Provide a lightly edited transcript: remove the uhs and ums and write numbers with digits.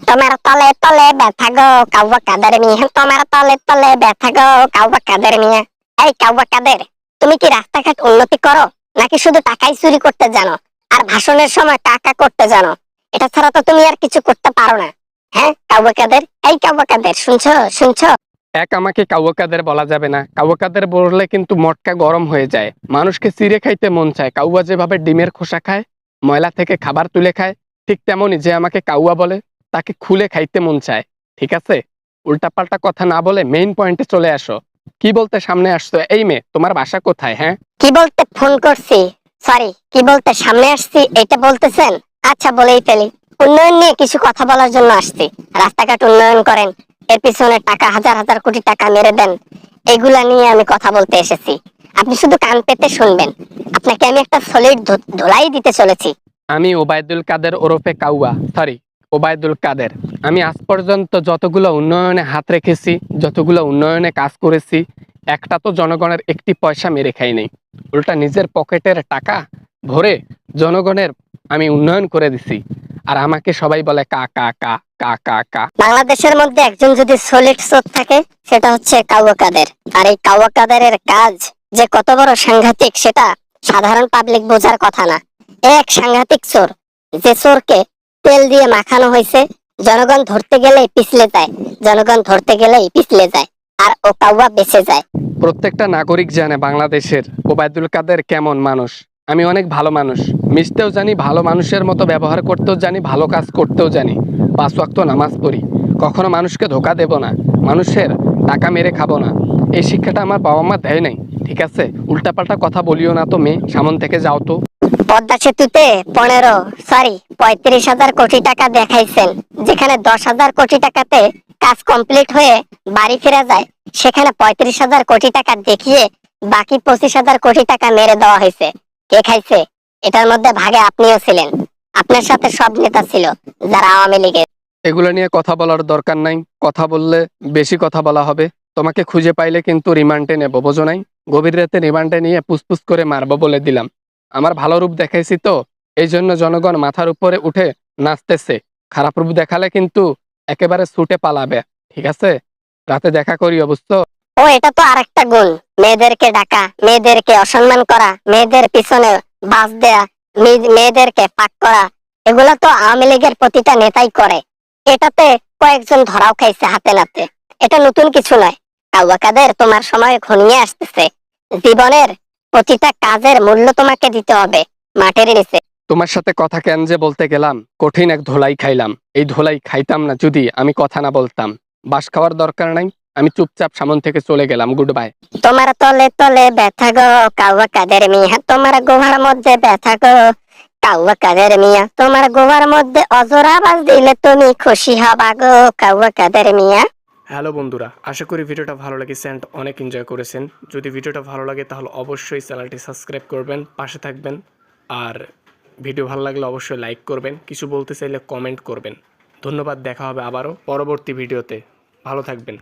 তোমার তলে তলে ব্যথা গো কাউয়া কাদের মিয়া, তোমার তলে তলে ব্যথা গো কাউয়া কাদের মিয়া। এই কাউয়া কাদের, তুমি কি রাস্তাঘাট উন্নতি করো নাকি শুধু টাকাই চুরি করতে জানো আর ভাষণের সময় টাকা করতে জানো? এটা ছাড়া তো তুমি আর কিছু করতে পারো না। হ্যাঁ কাউয়া কাদের, এই কাউয়া কাদের, শুনছো শুনছো? আমাকে কাউয়া কাদের বলা যাবে না। কাউয়া কাদের বললে কিন্তু মটকা গরম হয়ে যায়, মানুষকে চিড়ে খাইতে মন চায়। কাউয়া যেভাবে ডিমের খোসা খায়, ময়লা থেকে খাবার তুলে খায়, ঠিক তেমনই যে আমাকে কাউয়া বলে তাকে খুলে খাইতে মন চায়। ঠিক আছে, উল্টাপাল্টা কথা না বলে মেইন পয়েন্টে চলে আসো। কি বলতে সামনে আসছো? এই মেয়ে, তোমার বাসা কোথায়? হ্যাঁ, কি বলতে ফোন করছি, সরি কি বলতে সামনে আসছি এটা বলতেছেন? আচ্ছা বলেই ফেলি, উন্নয়ন নিয়ে কিছু কথা বলার জন্য আসছি। রাস্তাঘাট উন্নয়ন করেন, এর পিছনে টাকা হাজার হাজার কোটি টাকা মেরে দেন, এগুলা নিয়ে আমি কথা বলতে এসেছি। আপনি শুধু কান পেতে শুনবেন, আপনাকে আমি একটা সলিড ধোলাই দিতে চলেছি। আমি ওবায়দুল কাদের ওরফে কাউয়া, সরি ওবায়দুল কাদের। আমি আজ পর্যন্ত যতগুলো উন্নয়নে হাত রেখেছি, যতগুলো উন্নয়নে কাজ করেছি, একটা তো জনগণের একটি পয়সা মেরে খাই নাই। উল্টা নিজের পকেটের টাকা ভরে জনগণের আমি উন্নয়ন করে দিছি। আর আমাকে সবাই বলে কা কা কা কা কা কা। বাংলাদেশের মধ্যে একজন যদি সলিড সোর্স থাকে সেটা হচ্ছে কাউয়া কাদের। আর এই কাউয়া কাদেরের কাজ যে কত বড় সাংঘাতিক সেটা সাধারণ পাবলিক বোঝার কথা না। এক সাংঘাতিক চোর, যে চোরকে তেল দিয়ে মাখানো হয়েছে, জনগণ ধরতে গেলেই পিছলে যায়, জনগণ ধরতে গেলেই পিছলে যায়, আর ও কাউয়া বেঁচে যায়। প্রত্যেকটা নাগরিক জানে বাংলাদেশের ওবায়দুল কাদের কেমন মানুষ। আমি অনেক ভালো মানুষ, মিশতেও জানি, ভালো মানুষের মতো ব্যবহার করতেও জানি, ভালো কাজ করতেও জানি। 5 ওয়াক্ত নামাজ পড়ি, কখনো মানুষকে ধোকা দেব না, মানুষের টাকা মেরে খাবো না। এই শিক্ষাটা আমার বাবা মা দেয় নাই। ঠিক আছে, উল্টাপাল্টা কথা বলিও না তো মেয়ে, সামন থেকে যাও তো। পদ্মা সেতুতে 35,000 কোটি টাকা দেখাইছেন, যেখানে 10,000 কোটি টাকাতে কাজ কমপ্লিট হয়ে বাড়ি ফেরা যায়, সেখানে 35,000 কোটি টাকা দেখিয়ে বাকি 25,000 কোটি টাকা মেরে দেওয়া হয়েছে। কে খাইছে? এটার মধ্যে ভাগে আপনিও ছিলেন, আপনার সাথে সব নেতা ছিল যারা আওয়ামী লীগের। এগুলো নিয়ে কথা বলার দরকার নাই, কথা বললে বেশি কথা বলা হবে। তোমাকে খুঁজে পাইলে কিন্তু রিমান্ডে নেব, বোঝো নাই? গভীর রাতে রিমান্ডে নিয়ে পুসপুস করে মারবো বলে দিলাম। আমার ভালো রূপ দেখাইছি তো, এই জন্য জনগণ মাথার উপরে উঠে নাচতেছে। খারাপ রূপ দেখালে কিন্তু একেবারে ছুটে পালাবে। ঠিক আছে, রাতে দেখা করি অবশ্য। ও এটা তো আরেকটা গুণ, মেয়েদেরকে ডাকা, মেয়েদেরকে অসম্মান করা, মেয়েদের পিছনে বাস দেয়া, মেয়েদেরকে পাক করা, এগুলো তো আওয়ামী লীগের প্রতিটা নেতাই করে। এটাতে কয়েকজন ধরাও খাইছে হাতে নাতে, এটা নতুন কিছু নয়। কাউয়া কাদের, তোমার সময় ঘনিয়ে আসতেছে, জীবনের প্রতিটা কাজের মূল্য তোমাকে দিতে হবে মাটির নিচে। তোমার সাথে কথা কেন যে বলতে গেলাম, কঠিন এক ধোলাই খাইলাম। এই ধোলাই খাইতাম না যদি আমি কথা না বলতাম। বাস খাওয়ার দরকার নাই, আমি চুপচাপ সামন থেকে চলে গেলাম। Good bye. তোমার তলে তলে ব্যথা গো কাউয়া কাদের মিয়া, তোমার গোহার মধ্যে ব্যথা গো কাউয়া কাদের মিয়া, তোমার গোহার মধ্যে অজরা আওয়াজ দিলে তুমি খুশি হবা গো কাউয়া কাদের মিয়া। হ্যালো বন্ধুরা, আশা করি ভিডিওটা ভালো লেগেছে অ্যান্ড অনেক এনজয় করেছেন। যদি ভিডিওটা ভালো লাগে তাহলে অবশ্যই চ্যানেলটি সাবস্ক্রাইব করবেন, পাশে থাকবেন। আর ভিডিও ভালো লাগলে অবশ্যই লাইক করবেন, কিছু বলতে চাইলে কমেন্ট করবেন। ধন্যবাদ, দেখা হবে আবারও পরবর্তী ভিডিওতে। ভালো থাকবেন।